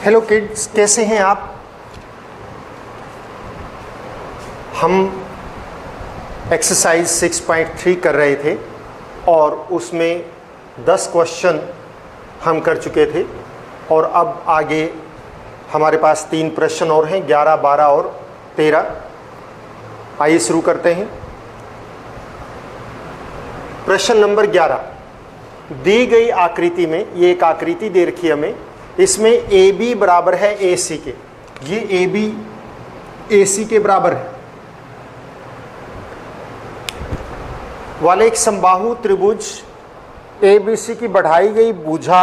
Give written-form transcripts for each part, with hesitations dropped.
Hello kids, कैसे हैं आप। हम एक्सरसाइज 6.3 कर रहे थे और उसमें 10 क्वेश्चन हम कर चुके थे और अब आगे हमारे पास 3 प्रश्न और हैं, 11, 12 और 13। आइए शुरू करते हैं। प्रश्न नंबर 11, दी गई आकृति में, ये एक आकृति दे रखी है हमें, इसमें ए बी बराबर है ए सी के। ये ए बी ए सी के बराबर है वाले एक समबाहु त्रिभुज ए बी सी की बढ़ाई गई भुजा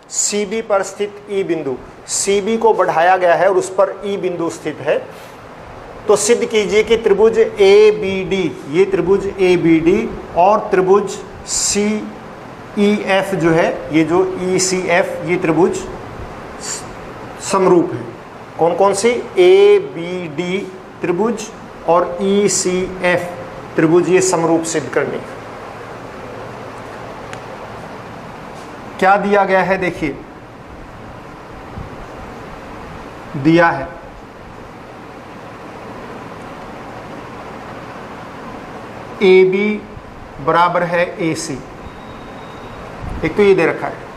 सी बी पर स्थित ई बिंदु, सी बी को बढ़ाया गया है और उस पर ई बिंदु स्थित है। तो सिद्ध कीजिए कि त्रिभुज ए बी डी, ये त्रिभुज ए बी डी और त्रिभुज सी ई एफ जो है, ये जो ई सी एफ, ये त्रिभुज समरूप है। कौन कौन सी? ए बी डी त्रिभुज और ई सी एफ त्रिभुज, ये समरूप सिद्ध करनी। क्या दिया गया है देखिए, दिया है ए बी बराबर है ए सी, एक तो ये दे रखा है,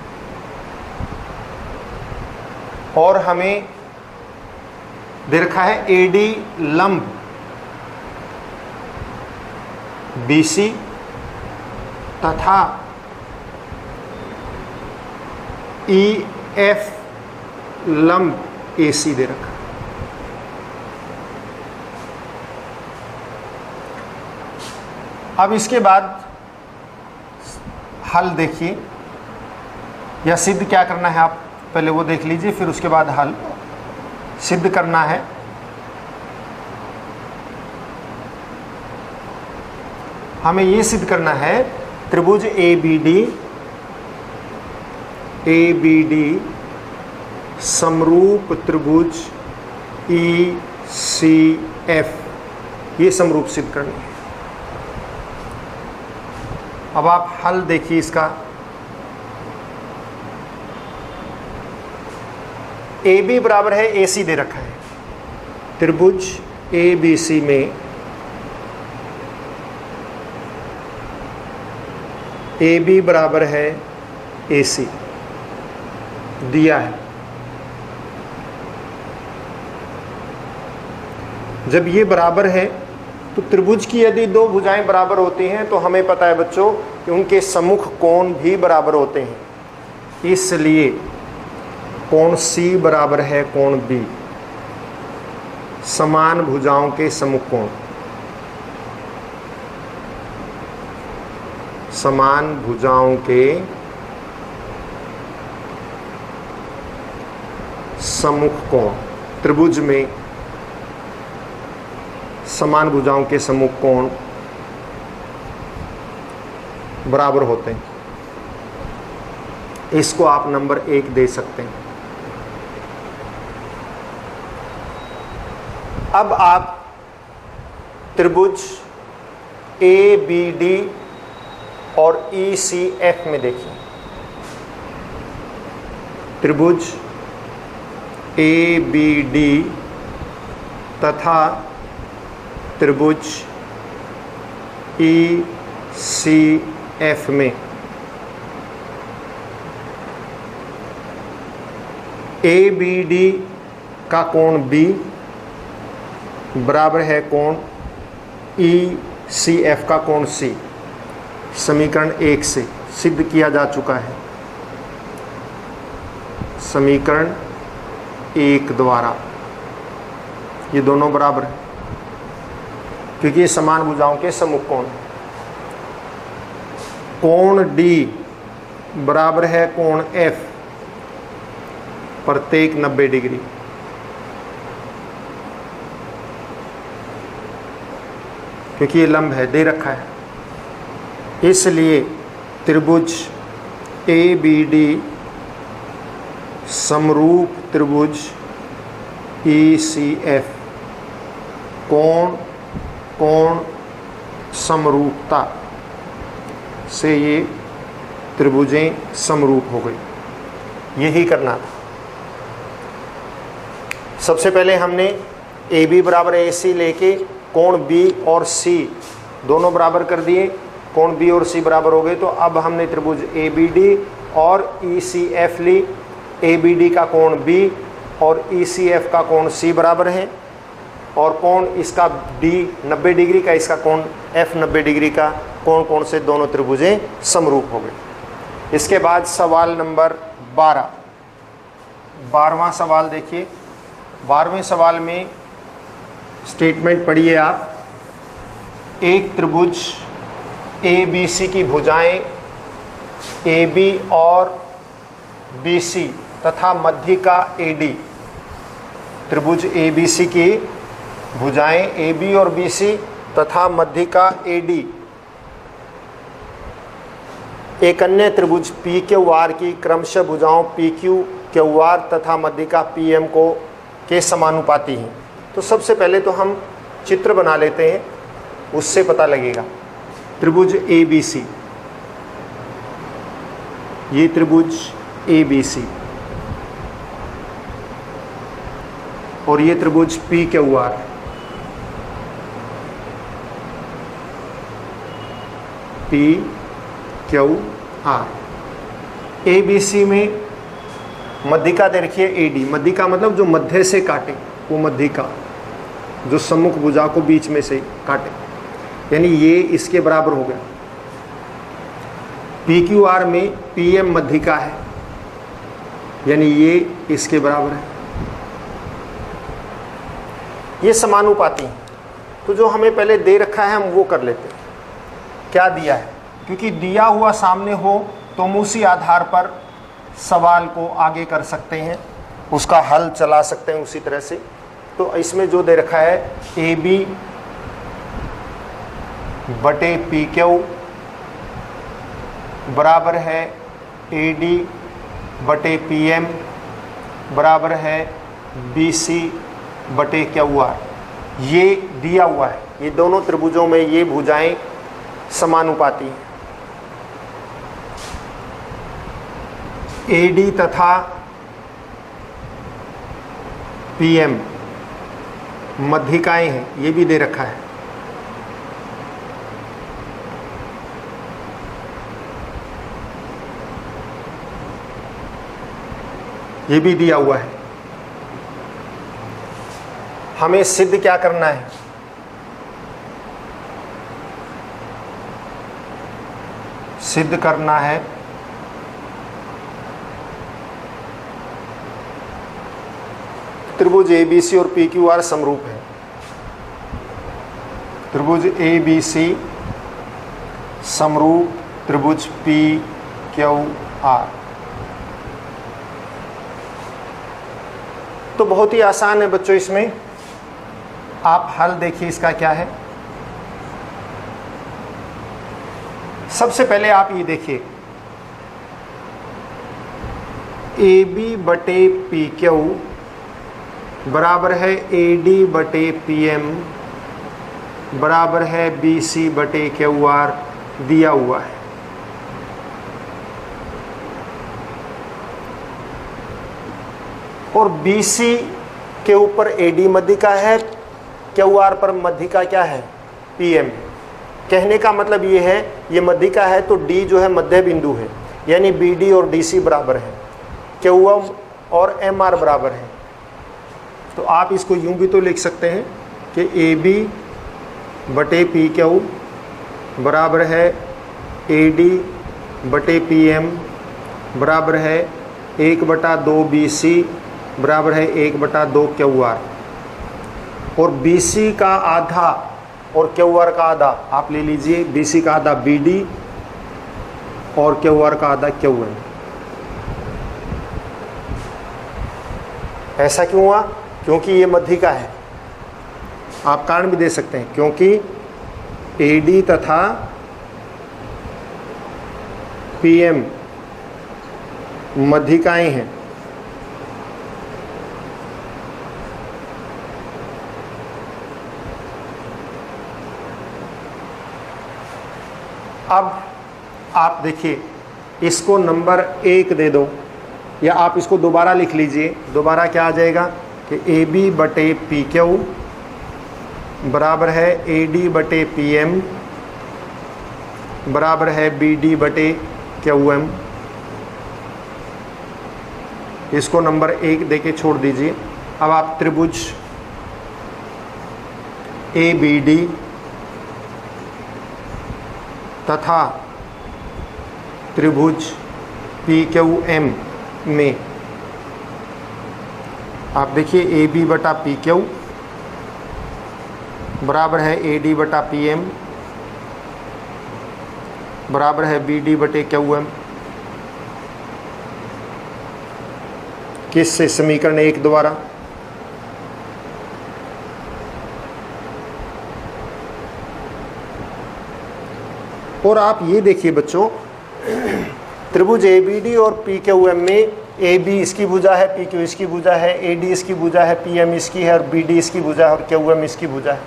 और हमें दे रखा है ए डी लंब बी सी तथा ई एफ लंब ए सी दे रखा है। अब इसके बाद हल देखिए, या सिद्ध क्या करना है आप पहले वो देख लीजिए, फिर उसके बाद हल सिद्ध करना है। हमें ये सिद्ध करना है त्रिभुज ए बी डी समरूप त्रिभुज ई सी एफ, ये समरूप सिद्ध करनी है। अब आप हल देखिए इसका। ए बी बराबर है ए सी दे रखा है, त्रिभुज ए बी सी में ए बी बराबर है ए सी दिया है। जब ये बराबर है तो त्रिभुज की यदि दो भुजाएं बराबर होती हैं तो हमें पता है बच्चों कि उनके सम्मुख कोण भी बराबर होते हैं। इसलिए कोण C बराबर है कोण B, समान भुजाओं के सम्मुख कोण, समान भुजाओं के सम्मुख कोण, त्रिभुज में समान भुजाओं के सम्मुख कोण बराबर होते हैं। इसको आप नंबर 1 दे सकते हैं। अब आप त्रिभुज ए बी डी और ई सी एफ में देखिए। त्रिभुज ए बी डी तथा त्रिभुज ई सी एफ में ए बी डी का कोण B बराबर है कोण ई सी एफ का कोण C, समीकरण 1 से सिद्ध किया जा चुका है, समीकरण 1 द्वारा। ये दोनों बराबर है क्योंकि ये समान भुजाओं के सम्मुख कोण। कोण D बराबर है कोण F, प्रत्येक 90 डिग्री। क्योंकि ये लंब है, दे रखा है, इसलिए त्रिभुज ए बी डी समरूप त्रिभुज ई सी एफ कोण समरूपता से ये त्रिभुजें समरूप हो गई। यही करना था। सबसे पहले हमने ए बी बराबर ए सी लेके कोण बी और सी दोनों बराबर कर दिए, कोण बी और सी बराबर हो गए। तो अब हमने त्रिभुज ए बी डी और ई सी एफ ली। ए बी डी का कोण बी और ई सी एफ का कोण सी बराबर है, और कोण इसका डी 90 डिग्री का, इसका कोण एफ 90 डिग्री का, कोण से दोनों त्रिभुजें समरूप हो गए। इसके बाद सवाल नंबर 12वां सवाल देखिए। 12वें सवाल में स्टेटमेंट पढ़िए आप। एक त्रिभुज ए बी सी की भुजाएं ए बी और बी सी तथा मध्यिका ए डी। त्रिभुज ए बी सी की भुजाएं ए बी और बी सी तथा मध्यिका ए डी एक अन्य त्रिभुज पी क्यू आर की क्रमशः भुजाओं पी क्यू क्यू आर तथा मध्यिका पी एम को के समानुपाती हैं। तो सबसे पहले तो हम चित्र बना लेते हैं, उससे पता लगेगा। त्रिभुज ए बी सी, ये त्रिभुज ए बी सी और ये त्रिभुज P Q R. P Q R. A B C में मध्यिका दे रखी है ए डी। मध्यिका मतलब जो मध्य से काटे, वो मध्यिका जो सम्मुख भुजा को बीच में से काटे, यानी ये इसके बराबर हो गया। पी क्यू आर में पी एम मध्यिका है, यानी ये इसके बराबर है। ये समानुपाती हैं। तो जो हमें पहले दे रखा है हम वो कर लेते हैं। क्या दिया है, क्योंकि दिया हुआ सामने हो तो हम उसी आधार पर सवाल को आगे कर सकते हैं, उसका हल चला सकते हैं उसी तरह से। तो इसमें जो दे रखा है ए बी बटे पी क्यू बराबर है ए डी बटे पी एम बराबर है बी सी बटे क्यू आर। ये दिया हुआ है, ये दोनों त्रिभुजों में ये भुजाएं समानुपाती हैं। ए डी तथा पी एम मध्यिकाएं हैं, ये भी दे रखा है। ये भी दिया हुआ है। हमें सिद्ध क्या करना है, सिद्ध करना है त्रिभुज ए बी सी और पी क्यू आर समरूप है। त्रिभुज ए बी सी समरूप त्रिभुज पी क्यू आर। तो बहुत ही आसान है बच्चों, इसमें आप हल देखिए इसका क्या है। सबसे पहले आप ये देखिए, ए बी बटे पी क्यू बराबर है ए डी बटे पी एम बराबर है बी सी बटे क्यू आर दिया हुआ है। और बी सी के ऊपर ए डी मध्यिका है, क्यू आर पर मध्यिका क्या है, पी एम। कहने का मतलब ये है, ये मध्यिका है तो डी जो है मध्य बिंदु है, यानी बी डी और डी सी बराबर है, क्यू एम और एम आर बराबर है। तो आप इसको यूं भी तो लिख सकते हैं कि ए बी बटे पी क्यू बराबर है ए डी बटे पी एम बराबर है 1/2 बी सी बराबर है 1/2 क्यू आर। और बी सी का आधा और क्यू आर का आधा आप ले लीजिए, बी सी का आधा बी डी और क्यू आर का आधा क्यू एम। ऐसा क्यों हुआ, क्योंकि ये मध्यिका है। आप कारण भी दे सकते हैं, क्योंकि ए डी तथा पी एम मध्यिकाएं हैं। अब आप देखिए, इसको नंबर 1 दे दो, या आप इसको दोबारा लिख लीजिए। दोबारा क्या आ जाएगा, कि ए बी बटे पी क्यू बराबर है ए डी बटे पी एम बराबर है बी डी बटे क्यू एम। इसको नंबर 1 देके छोड़ दीजिए। अब आप त्रिभुज ए बी डी तथा त्रिभुज पी क्यू एम में आप देखिए ए बी बटा पी क्यू बराबर है ए डी बटा पी एम बराबर है बी डी बटे क्यू एम। किस से? समीकरण 1 द्वारा। और आप ये देखिए बच्चों, त्रिभुज ए बी डी और पी क्यू एम में ए बी इसकी भुजा है, पी क्यू इसकी भुजा है, ए डी इसकी भुजा है, पी एम इसकी है और बी डी इसकी भुजा है और क्यू एम इसकी भुजा है।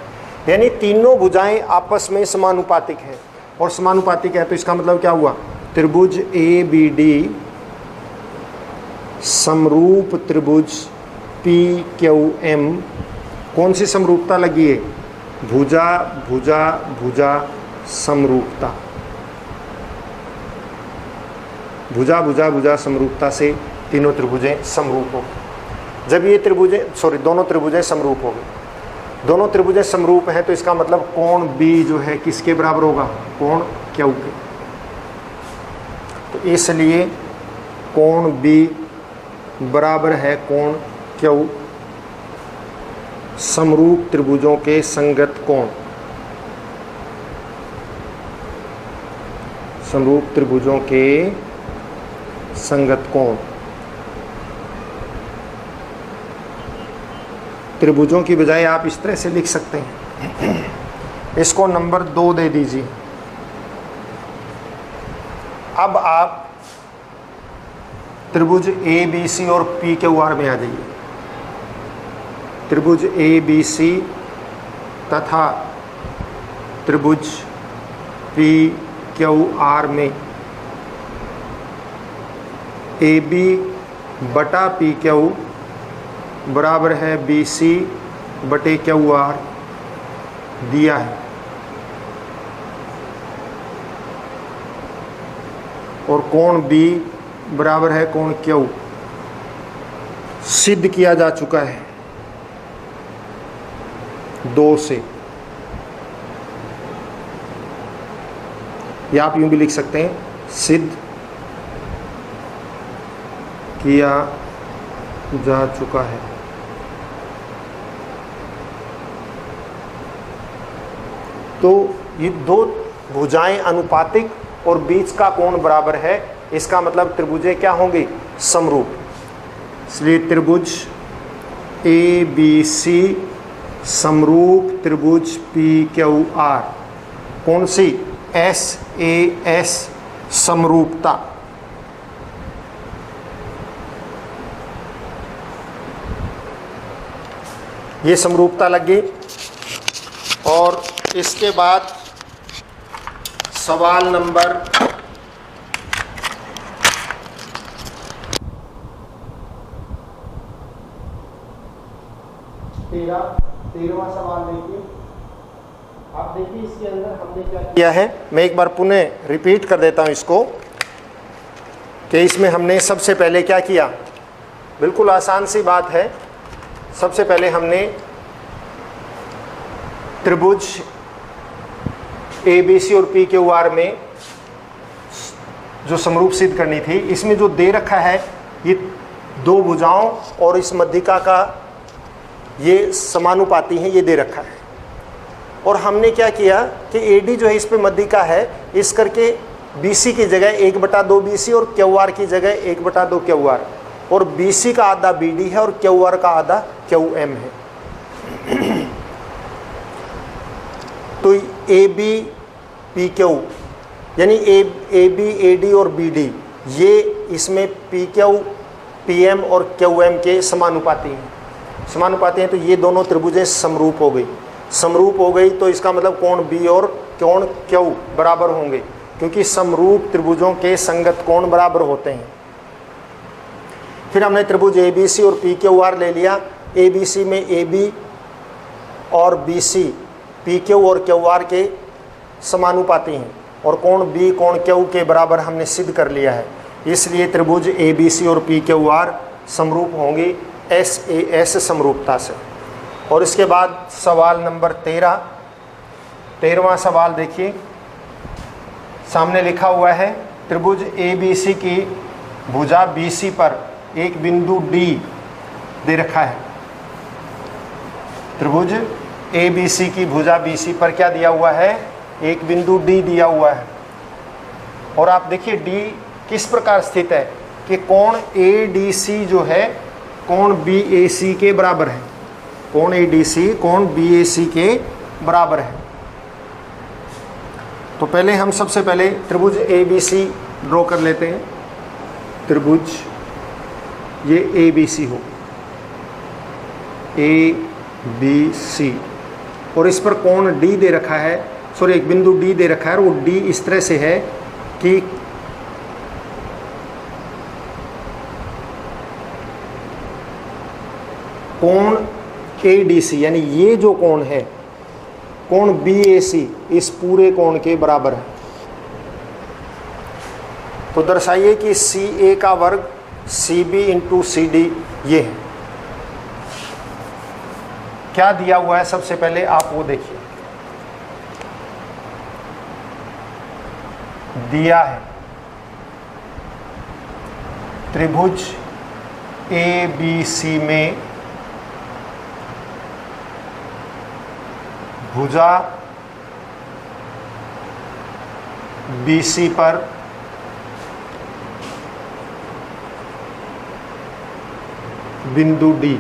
यानी तीनों भुजाएं आपस में समानुपातिक है। और समानुपातिक है तो इसका मतलब क्या हुआ? त्रिभुज ए बी डी समरूप त्रिभुज पी क्यू एम। कौन सी समरूपता लगी है? भुजा भुजा भुजा समरूपता। भुजा भुजा भुजा समरूपता से तीनों त्रिभुजें समरूप हो। जब ये त्रिभुजें दोनों त्रिभुजें समरूप हो गई, दोनों त्रिभुजें समरूप हैं तो इसका मतलब कोण बी जो है किसके बराबर होगा? कोण क्यू के। तो इसलिए कोण बी बराबर है कोण क्यू। समरूप त्रिभुजों के संगत कोण, समरूप त्रिभुजों के संगत कोण। त्रिभुजों की बजाय आप इस तरह से लिख सकते हैं। इसको नंबर 2 दे दीजिए। अब आप त्रिभुज ए बी सी और पी क्यू आर में आ जाइए। त्रिभुज ए बी सी तथा त्रिभुज पी क्यू आर में ए बी बटा पी क्यू बराबर है बी सी बटे क्यू आर दिया है। और कोण बी बराबर है कोण क्यू सिद्ध किया जा चुका है 2 से। या आप यूं भी लिख सकते हैं, सिद्ध किया जा चुका है। तो ये दो भुजाएं अनुपातिक और बीच का कोण बराबर है, इसका मतलब त्रिभुजें क्या होंगी? समरूप। इसलिए त्रिभुज ए बी सी समरूप त्रिभुज पी क्यू आर। कौन सी? एस ए एस समरूपता। ये समरूपता लग गई। और इसके बाद सवाल नंबर 13वां सवाल देखिए। आप देखिए इसके अंदर हमने क्या किया है, मैं एक बार पुनः रिपीट कर देता हूं इसको कि इसमें हमने सबसे पहले क्या किया। बिल्कुल आसान सी बात है। सबसे पहले हमने त्रिभुज ए बी सी और पी क्यू आर में जो समरूप सिद्ध करनी थी, इसमें जो दे रखा है ये दो भुजाओं और इस मध्यिका का ये समानुपाती हैं, ये दे रखा है। और हमने क्या किया कि AD जो है इस पे मध्यिका है, इस करके BC की जगह 1/2 BC और QR की जगह 1/2 QR, और BC का आधा BD है और QR का आधा QM है। तो AB PQ यानी AB AD और BD ये इसमें PQ PM और QM के समानुपाती हैं। समानुपाती हैं तो ये दोनों त्रिभुजें समरूप हो गई। समरूप हो गई तो इसका मतलब कोण B और कोण Q बराबर होंगे, क्योंकि समरूप त्रिभुजों के संगत कोण बराबर होते हैं। फिर हमने त्रिभुज ABC और PQR ले लिया। ABC में AB और BC PQ और QR के समानुपाती हैं और कोण B कोण Q के बराबर हमने सिद्ध कर लिया है। इसलिए त्रिभुज ABC और PQR समरूप होंगे SAS समरूपता से। और इसके बाद सवाल नंबर 13वां सवाल देखिए, सामने लिखा हुआ है त्रिभुज ABC की भुजा BC पर एक बिंदु D दे रखा है। त्रिभुज ABC की भुजा BC पर क्या दिया हुआ है? एक बिंदु D दिया हुआ है। और आप देखिए D किस प्रकार स्थित है कि कोण ADC जो है कोण BAC के बराबर है। कोण ADC कोण BAC के बराबर है। तो पहले हम सबसे पहले त्रिभुज ABC ड्रॉ कर लेते हैं। त्रिभुज ये ABC हो, ABC, और इस पर कोण D दे रखा है, सॉरी एक बिंदु D दे रखा है और वो D इस तरह से है कि कोण ADC यानी ये जो कोण है कोण BAC इस पूरे कोण के बराबर है। तो दर्शाइए कि CA का वर्ग CB इंटू CD ये है। क्या दिया हुआ है सबसे पहले आप वो देखिए। दिया है त्रिभुज ABC में भुजा BC पर बिंदु D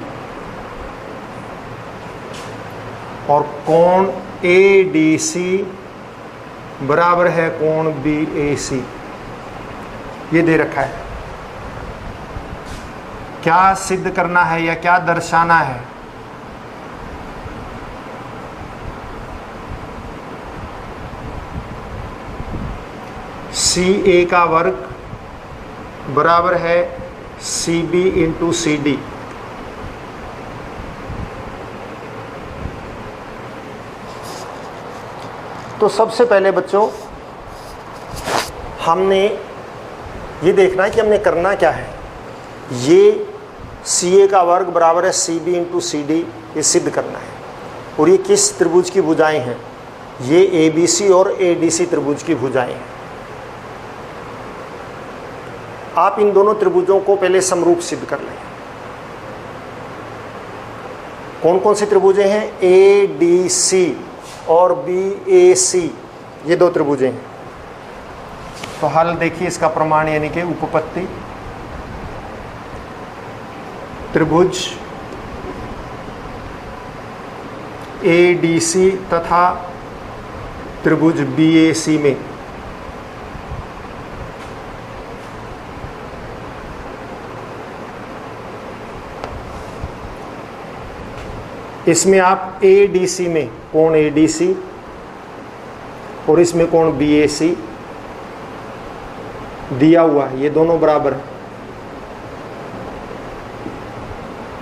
और कोण ADC बराबर है कोण BAC, ये दे रखा है। क्या सिद्ध करना है या क्या दर्शाना है? CA का वर्ग बराबर है CB इंटू CD। तो सबसे पहले बच्चों हमने ये देखना है कि हमने करना क्या है। ये CA का वर्ग बराबर है CB इंटू CD, ये सिद्ध करना है। और ये किस त्रिभुज की भुजाएं हैं? ये ABC और ADC त्रिभुज की भुजाएं हैं। आप इन दोनों त्रिभुजों को पहले समरूप सिद्ध कर लें। कौन कौन सी त्रिभुजें हैं? ADC और BAC, ये दो त्रिभुजें हैं। तो हल देखिए इसका प्रमाण यानी कि उपपत्ति। त्रिभुज ADC तथा त्रिभुज BAC में इसमें आप ADC में कोण ADC और इसमें कोण BAC दिया हुआ है, ये दोनों बराबर है।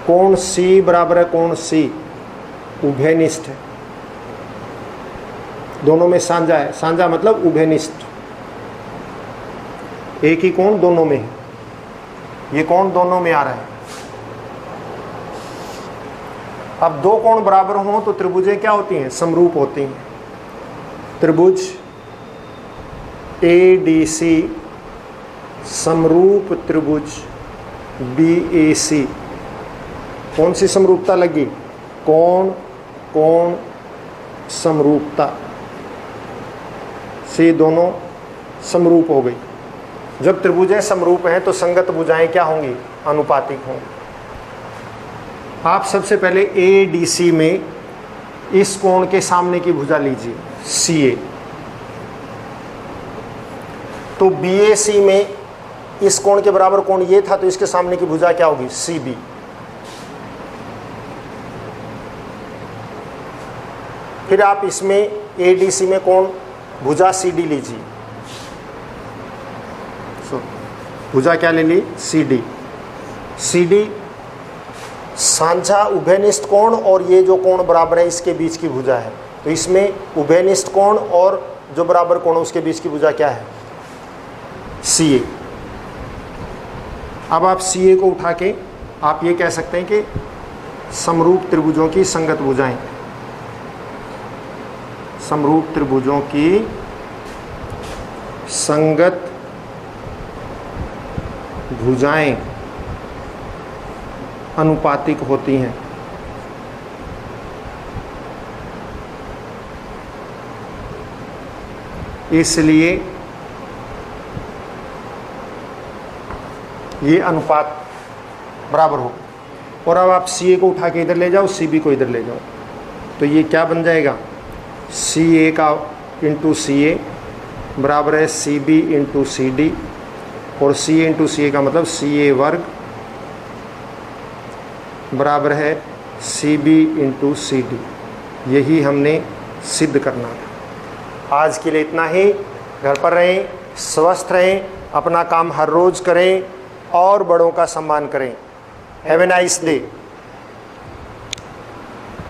कोण C बराबर है कोण C, उभयनिष्ठ है, दोनों में साझा है। साझा मतलब उभयनिष्ठ, एक ही कोण दोनों में है। ये कोण दोनों में आ रहा है। अब दो कोण बराबर हों तो त्रिभुजें क्या होती हैं? समरूप होती हैं। त्रिभुज ADC समरूप त्रिभुज BAC, कौन सी समरूपता लगी? कोण कोण समरूपता से दोनों समरूप हो गई। जब त्रिभुजें समरूप हैं तो संगत भुजाएं क्या होंगी? अनुपातिक होंगी। आप सबसे पहले ADC में इस कोण के सामने की भुजा लीजिए CA। तो BAC में इस कोण के बराबर कोण ये था, तो इसके सामने की भुजा क्या होगी? CB। फिर आप इसमें ADC में कोण भुजा CD लीजिए। भुजा क्या ले ली? CD। CD साझा उभयनिष्ठ कोण और ये जो कोण बराबर है इसके बीच की भुजा है, तो इसमें उभयनिष्ठ कोण और जो बराबर कोण उसके बीच की भुजा क्या है? CA। अब आप CA को उठा के आप ये कह सकते हैं कि समरूप त्रिभुजों की संगत भुजाएं, समरूप त्रिभुजों की संगत भुजाएं अनुपातिक होती हैं। इसलिए ये अनुपात बराबर हो। और अब आप CA को उठा के इधर ले जाओ, CB को इधर ले जाओ, तो ये क्या बन जाएगा? CA का इंटू CA बराबर है CB इंटू CD, और CA इंटू CA का मतलब CA वर्ग बराबर है CB इंटू CD। यही हमने सिद्ध करना था। आज के लिए इतना ही। घर पर रहें, स्वस्थ रहें, अपना काम हर रोज़ करें और बड़ों का सम्मान करें। Have a nice day.